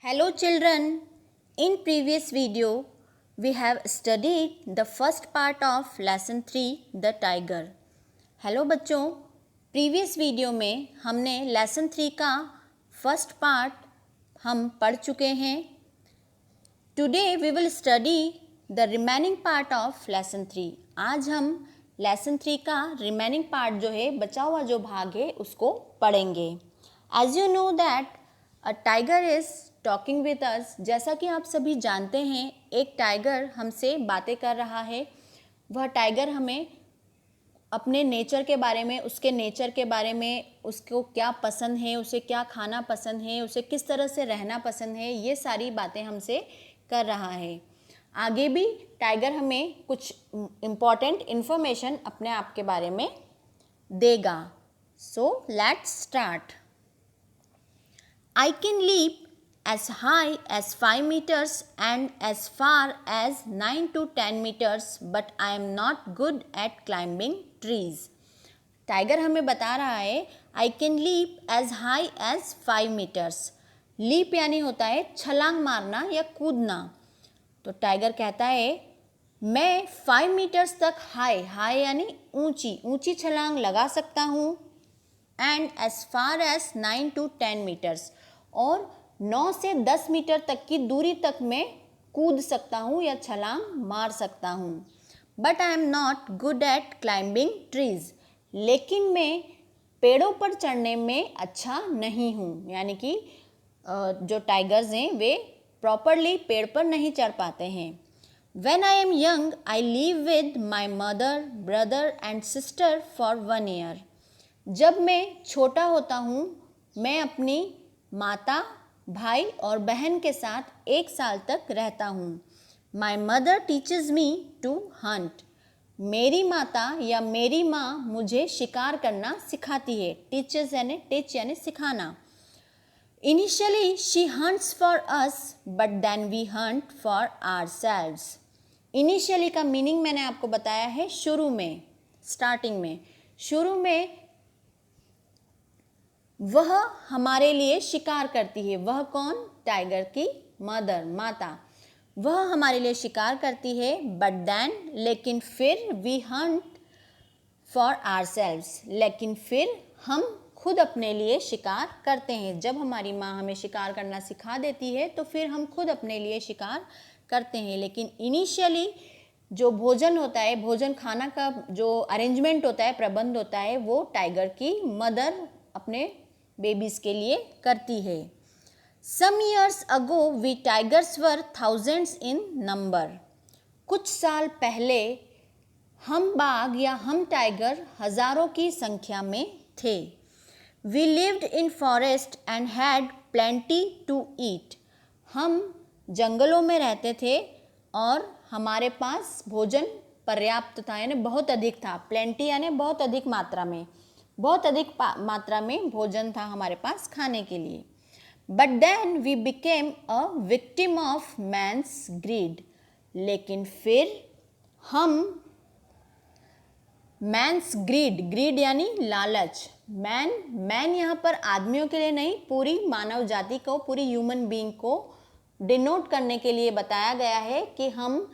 Hello children, in previous video we have studied the first part of lesson 3 the tiger. Hello बच्चों, previous video में हमने lesson 3 का first part हम पढ़ चुके हैं. Today we will study the remaining part of lesson 3. आज हम lesson 3 का remaining part जो है बचा हुआ जो भाग है उसको पढ़ेंगे. As you know that a tiger is talking with us. जैसा कि आप सभी जानते हैं एक टाइगर हमसे बातें कर रहा है. वह टाइगर हमें अपने नेचर के बारे में, उसके नेचर के बारे में, उसको क्या पसंद है, उसे क्या खाना पसंद है, उसे किस तरह से रहना पसंद है, ये सारी बातें हमसे कर रहा है. आगे भी टाइगर हमें कुछ इम्पॉर्टेंट इन्फॉर्मेशन अपने आप के बारे में देगा. So let's start. I can leap as high as 5 meters and as far as 9 to 10 meters, but I am not good at climbing trees. Tiger हमें बता रहा है I can leap as high as 5 meters. Leap यानी होता है छलांग मारना या कूदना. तो टाइगर कहता है मैं 5 मीटर्स तक हाई यानी ऊंची छलांग लगा सकता हूँ. And as far as 9 to 10 meters, और 9 से 10 मीटर तक की दूरी तक मैं कूद सकता हूँ या छलांग मार सकता हूँ. But I am not good at climbing trees. लेकिन मैं पेड़ों पर चढ़ने में अच्छा नहीं हूँ. यानी कि जो टाइगर्स हैं वे प्रॉपरली पेड़ पर नहीं चढ़ पाते हैं. When I am young, I live with my mother, brother and sister for 1 year. जब मैं छोटा होता हूँ मैं अपनी माता, भाई और बहन के साथ 1 साल तक रहता हूँ. My mother teaches me to hunt. मेरी माता या मेरी माँ मुझे शिकार करना सिखाती है. टीचेज यानी सिखाना. Initially she hunts for us but then we hunt for ourselves. Initially का मीनिंग मैंने आपको बताया है शुरू में, स्टार्टिंग में. शुरू में वह हमारे लिए शिकार करती है. वह कौन? टाइगर की मदर, माता. वह हमारे लिए शिकार करती है. बट देन लेकिन फिर वी हंट फॉर आवरसेल्व्स. लेकिन फिर हम खुद अपने लिए शिकार करते हैं. जब हमारी माँ हमें शिकार करना सिखा देती है तो फिर हम खुद अपने लिए शिकार करते हैं. लेकिन इनिशियली जो भोजन होता है, भोजन खाना का जो अरेंजमेंट होता है, प्रबंध होता है, वो टाइगर की मदर अपने बेबीज के लिए करती है. Some years ago we tigers were thousands in number. कुछ साल पहले हम बाघ या हम टाइगर हजारों की संख्या में थे. We lived in forest and had plenty to eat. हम जंगलों में रहते थे और हमारे पास भोजन पर्याप्त था यानी बहुत अधिक था. प्लेंटी यानी बहुत अधिक मात्रा में, बहुत अधिक मात्रा में भोजन था हमारे पास खाने के लिए. But then we became a victim of man's greed. लेकिन फिर हम मैन्स ग्रीड यानी लालच. मैन यहाँ पर आदमियों के लिए नहीं, पूरी मानव जाति को, पूरी ह्यूमन बीइंग को डिनोट करने के लिए बताया गया है कि हम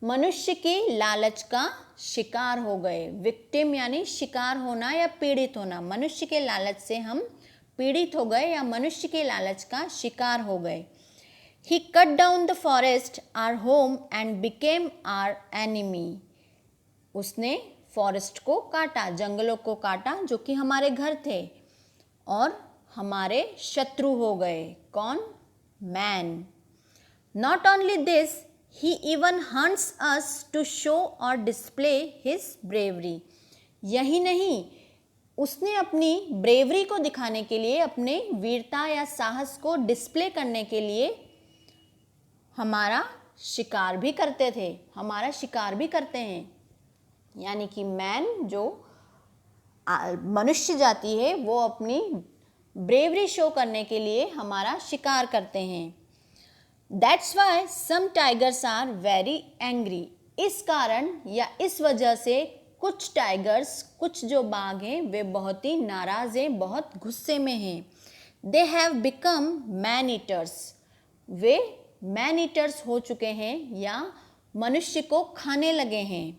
मनुष्य की लालच का शिकार हो गए. विक्टिम यानी शिकार होना या पीड़ित होना. मनुष्य के लालच से हम पीड़ित हो गए या मनुष्य के लालच का शिकार हो गए. He cut down the forest, our home, and became our enemy. उसने फॉरेस्ट को काटा, जंगलों को काटा जो कि हमारे घर थे और हमारे शत्रु हो गए. कौन? Man. Not only this, he even hunts us to show or display his bravery. यही नहीं, उसने अपनी ब्रेवरी को दिखाने के लिए, अपने वीरता या साहस को डिस्प्ले करने के लिए हमारा शिकार भी करते थे, हमारा शिकार भी करते हैं. यानी कि मैन, जो मनुष्य जाति है, वो अपनी ब्रेवरी शो करने के लिए हमारा शिकार करते हैं. That's why some tigers are very angry. इस कारण या इस वजह से कुछ टाइगर्स, कुछ जो बाघ हैं, वे बहुत ही नाराज हैं, बहुत गुस्से में हैं. They have become man eaters. वे मैन ईटर्स हो चुके हैं या मनुष्य को खाने लगे हैं।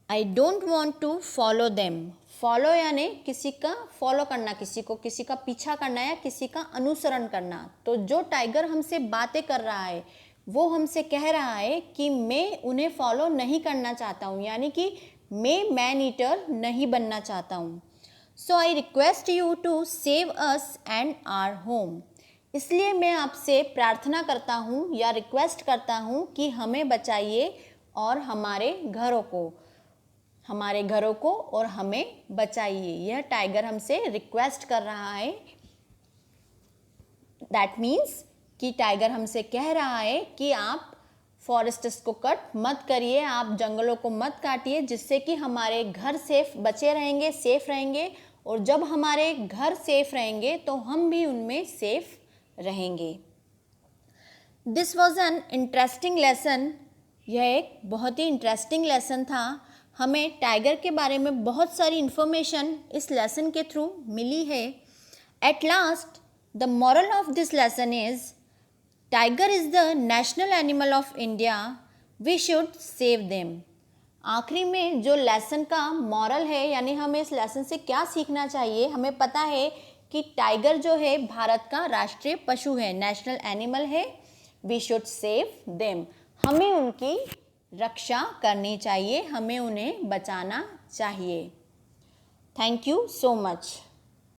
I don't want to follow them. Follow यानी किसी का फॉलो करना, किसी का पीछा करना या किसी का अनुसरण करना। तो जो टाइगर हमसे बातें कर रहा है वो हमसे कह रहा है कि मैं उन्हें फॉलो नहीं करना चाहता हूँ, यानी कि मैं मैन ईटर नहीं बनना चाहता हूँ। So I request you to save us and our home. इसलिए मैं आपसे प्रार्थना करता हूँ या रिक्वेस्ट करता हूँ कि हमें बचाइए और हमारे घरों को और हमें बचाइए। यह टाइगर हमसे रिक्वेस्ट कर रहा है। दैट मीन्स कि टाइगर हमसे कह रहा है कि आप फॉरेस्ट्स को कट मत करिए, आप जंगलों को मत काटिए, जिससे कि हमारे घर बचे रहेंगे, सेफ रहेंगे। और जब हमारे घर सेफ रहेंगे तो हम भी उनमें सेफ रहेंगे। This was an interesting lesson. यह एक बहुत ही इंटरेस्टिंग लेसन था। हमें टाइगर के बारे में बहुत सारी इन्फॉर्मेशन इस लेसन के थ्रू मिली है। At last the moral of this lesson is tiger is the national animal of India, we should save them. आखिरी में जो लेसन का मॉरल है, यानी हमें इस लेसन से क्या सीखना चाहिए, हमें पता है कि टाइगर जो है भारत का राष्ट्रीय पशु है, नेशनल एनिमल है। We should save them. हमें उनकी रक्षा करनी चाहिए, हमें उन्हें बचाना चाहिए। Thank you so much.